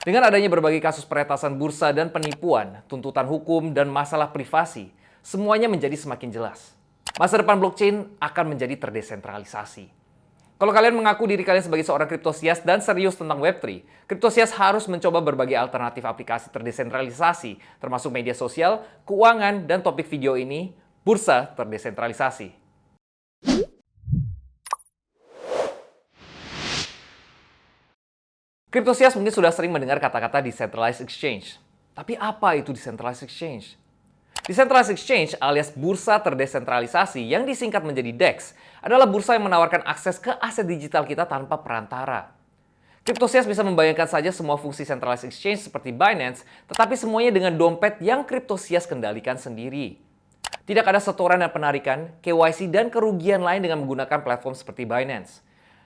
Dengan adanya berbagai kasus peretasan bursa dan penipuan, tuntutan hukum, dan masalah privasi, semuanya menjadi semakin jelas. Masa depan blockchain akan menjadi terdesentralisasi. Kalau kalian mengaku diri kalian sebagai seorang kriptosias dan serius tentang Web3, kriptosias harus mencoba berbagai alternatif aplikasi terdesentralisasi, termasuk media sosial, keuangan, dan topik video ini, bursa terdesentralisasi. Kriptosias mungkin sudah sering mendengar kata-kata decentralized exchange. Tapi apa itu decentralized exchange? Decentralized exchange alias bursa terdesentralisasi yang disingkat menjadi DEX adalah bursa yang menawarkan akses ke aset digital kita tanpa perantara. Kriptosias bisa membayangkan saja semua fungsi centralized exchange seperti Binance, tetapi semuanya dengan dompet yang Kriptosias kendalikan sendiri. Tidak ada setoran dan penarikan, KYC, dan kerugian lain dengan menggunakan platform seperti Binance.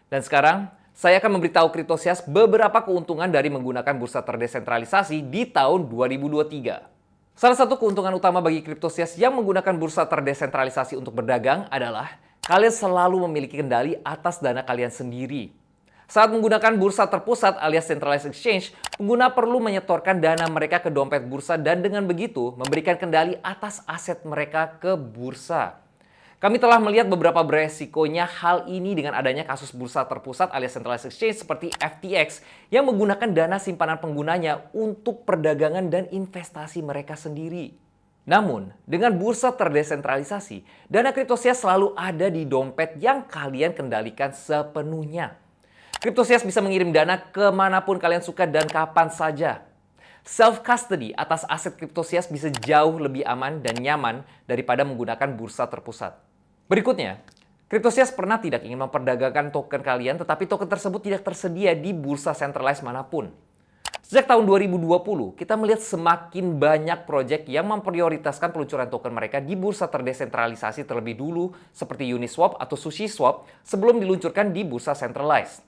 Dan sekarang, saya akan memberitahu Kriptosias beberapa keuntungan dari menggunakan bursa terdesentralisasi di tahun 2023. Salah satu keuntungan utama bagi Kriptosias yang menggunakan bursa terdesentralisasi untuk berdagang adalah kalian selalu memiliki kendali atas dana kalian sendiri. Saat menggunakan bursa terpusat alias centralized exchange, pengguna perlu menyetorkan dana mereka ke dompet bursa dan dengan begitu memberikan kendali atas aset mereka ke bursa. Kami telah melihat beberapa beresikonya hal ini dengan adanya kasus bursa terpusat alias centralized exchange seperti FTX yang menggunakan dana simpanan penggunanya untuk perdagangan dan investasi mereka sendiri. Namun, dengan bursa terdesentralisasi, dana Kriptosias selalu ada di dompet yang kalian kendalikan sepenuhnya. Kriptosias bisa mengirim dana kemanapun kalian suka dan kapan saja. Self-custody atas aset Kriptosias bisa jauh lebih aman dan nyaman daripada menggunakan bursa terpusat. Berikutnya, Kriptosias pernah tidak ingin memperdagangkan token kalian, tetapi token tersebut tidak tersedia di bursa centralized manapun. Sejak tahun 2020, kita melihat semakin banyak proyek yang memprioritaskan peluncuran token mereka di bursa terdesentralisasi terlebih dulu, seperti Uniswap atau SushiSwap, sebelum diluncurkan di bursa centralized.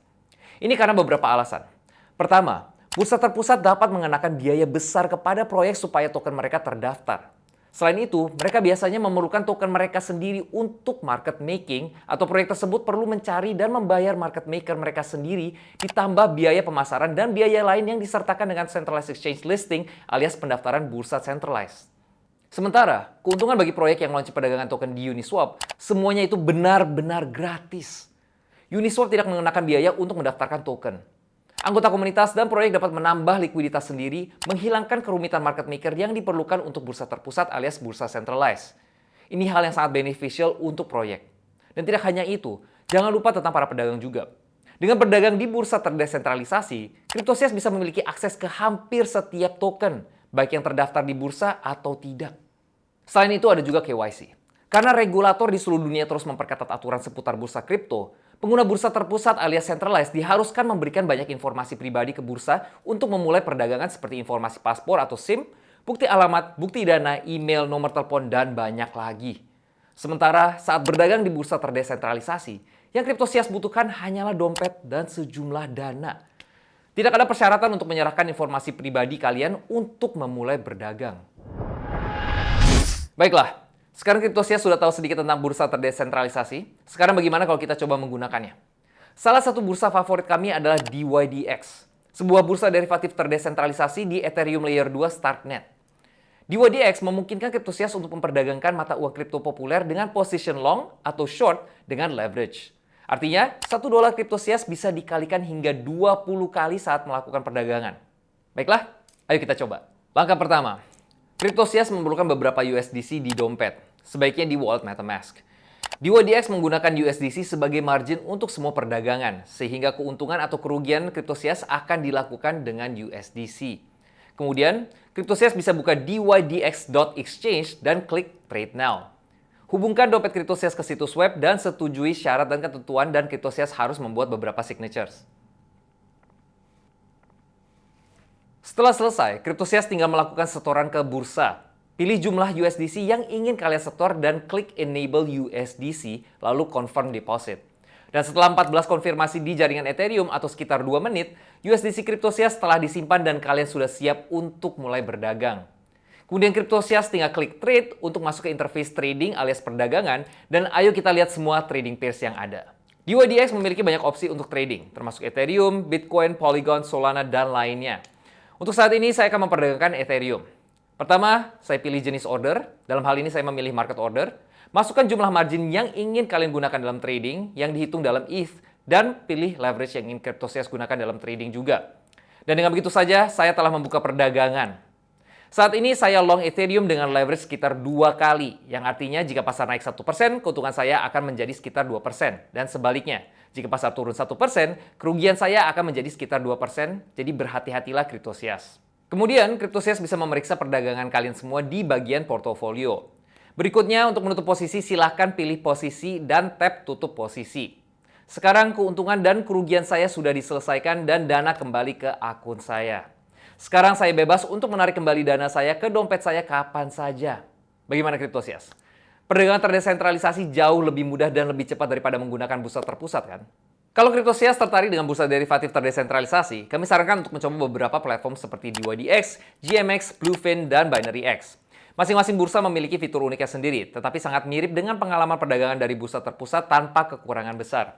Ini karena beberapa alasan. Pertama, bursa terpusat dapat mengenakan biaya besar kepada proyek supaya token mereka terdaftar. Selain itu, mereka biasanya memerlukan token mereka sendiri untuk market making atau proyek tersebut perlu mencari dan membayar market maker mereka sendiri ditambah biaya pemasaran dan biaya lain yang disertakan dengan centralized exchange listing alias pendaftaran bursa centralized. Sementara, keuntungan bagi proyek yang launching perdagangan token di Uniswap, semuanya itu benar-benar gratis. Uniswap tidak mengenakan biaya untuk mendaftarkan token. Anggota komunitas dan proyek dapat menambah likuiditas sendiri, menghilangkan kerumitan market maker yang diperlukan untuk bursa terpusat alias bursa centralized. Ini hal yang sangat beneficial untuk proyek. Dan tidak hanya itu, jangan lupa tentang para pedagang juga. Dengan berdagang di bursa terdesentralisasi, Kriptosias bisa memiliki akses ke hampir setiap token, baik yang terdaftar di bursa atau tidak. Selain itu ada juga KYC. Karena regulator di seluruh dunia terus memperketat aturan seputar bursa kripto, pengguna bursa terpusat alias centralized diharuskan memberikan banyak informasi pribadi ke bursa untuk memulai perdagangan seperti informasi paspor atau SIM, bukti alamat, bukti dana, email, nomor telepon, dan banyak lagi. Sementara saat berdagang di bursa terdesentralisasi, yang Kriptosias butuhkan hanyalah dompet dan sejumlah dana. Tidak ada persyaratan untuk menyerahkan informasi pribadi kalian untuk memulai berdagang. Baiklah. Sekarang Kriptosias sudah tahu sedikit tentang bursa terdesentralisasi. Sekarang bagaimana kalau kita coba menggunakannya? Salah satu bursa favorit kami adalah DYDX, sebuah bursa derivatif terdesentralisasi di Ethereum Layer 2 Starknet. DYDX memungkinkan Kriptosias untuk memperdagangkan mata uang kripto populer dengan position long atau short dengan leverage. Artinya, $1 Kriptosias bisa dikalikan hingga 20 kali saat melakukan perdagangan. Baiklah, ayo kita coba. Langkah pertama. Kriptosias memerlukan beberapa USDC di dompet, sebaiknya di wallet MetaMask. DYDX menggunakan USDC sebagai margin untuk semua perdagangan, sehingga keuntungan atau kerugian Kriptosias akan dilakukan dengan USDC. Kemudian, Kriptosias bisa buka dydx.exchange dan klik Trade Now. Hubungkan dompet Kriptosias ke situs web dan setujui syarat dan ketentuan dan Kriptosias harus membuat beberapa signatures. Setelah selesai, Kriptosias tinggal melakukan setoran ke bursa. Pilih jumlah USDC yang ingin kalian setor dan klik Enable USDC, lalu Confirm Deposit. Dan setelah 14 konfirmasi di jaringan Ethereum atau sekitar 2 menit, USDC Kriptosias telah disimpan dan kalian sudah siap untuk mulai berdagang. Kemudian Kriptosias tinggal klik Trade untuk masuk ke interface trading alias perdagangan, dan ayo kita lihat semua trading pairs yang ada. DYDX memiliki banyak opsi untuk trading, termasuk Ethereum, Bitcoin, Polygon, Solana, dan lainnya. Untuk saat ini saya akan memperdagangkan Ethereum. Pertama, saya pilih jenis order. Dalam hal ini saya memilih market order. Masukkan jumlah margin yang ingin kalian gunakan dalam trading yang dihitung dalam ETH dan pilih leverage yang ingin Cryptosias gunakan dalam trading juga. Dan dengan begitu saja, saya telah membuka perdagangan. Saat ini saya long Ethereum dengan leverage sekitar 2 kali, yang artinya jika pasar naik 1%, keuntungan saya akan menjadi sekitar 2%. Dan sebaliknya, jika pasar turun 1%, kerugian saya akan menjadi sekitar 2%, jadi berhati-hatilah Cryptosias. Kemudian, Cryptosias bisa memeriksa perdagangan kalian semua di bagian portofolio. Berikutnya, untuk menutup posisi, silahkan pilih posisi dan tap tutup posisi. Sekarang keuntungan dan kerugian saya sudah diselesaikan dan dana kembali ke akun saya. Sekarang saya bebas untuk menarik kembali dana saya ke dompet saya kapan saja. Bagaimana Cryptosias? Perdagangan terdesentralisasi jauh lebih mudah dan lebih cepat daripada menggunakan bursa terpusat, kan? Kalau Cryptosias tertarik dengan bursa derivatif terdesentralisasi, kami sarankan untuk mencoba beberapa platform seperti DYDX, GMX, Bluefin, dan BinaryX. Masing-masing bursa memiliki fitur uniknya sendiri, tetapi sangat mirip dengan pengalaman perdagangan dari bursa terpusat tanpa kekurangan besar.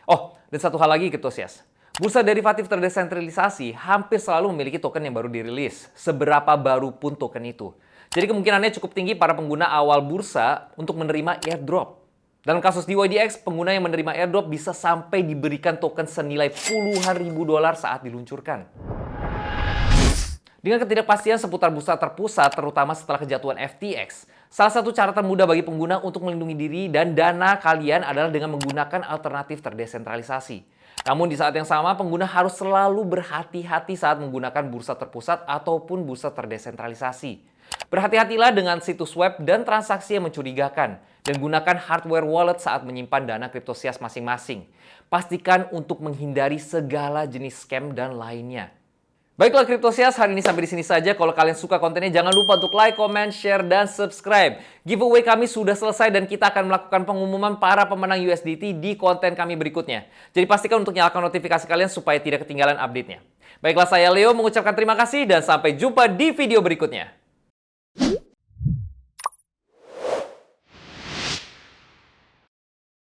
Oh, dan satu hal lagi Cryptosias. Bursa derivatif terdesentralisasi hampir selalu memiliki token yang baru dirilis, seberapa baru pun token itu. Jadi kemungkinannya cukup tinggi para pengguna awal bursa untuk menerima airdrop. Dalam kasus DYDX, pengguna yang menerima airdrop bisa sampai diberikan token senilai puluhan ribu dolar saat diluncurkan. Dengan ketidakpastian seputar bursa terpusat, terutama setelah kejatuhan FTX, salah satu cara termudah bagi pengguna untuk melindungi diri dan dana kalian adalah dengan menggunakan alternatif terdesentralisasi. Namun di saat yang sama, pengguna harus selalu berhati-hati saat menggunakan bursa terpusat ataupun bursa terdesentralisasi. Berhati-hatilah dengan situs web dan transaksi yang mencurigakan, dan gunakan hardware wallet saat menyimpan dana Cryptosias masing-masing. Pastikan untuk menghindari segala jenis scam dan lainnya. Baiklah Cryptosias, hari ini sampai di sini saja. Kalau kalian suka kontennya, jangan lupa untuk like, comment, share, dan subscribe. Giveaway kami sudah selesai dan kita akan melakukan pengumuman para pemenang USDT di konten kami berikutnya. Jadi pastikan untuk nyalakan notifikasi kalian supaya tidak ketinggalan update-nya. Baiklah, saya Leo mengucapkan terima kasih dan sampai jumpa di video berikutnya.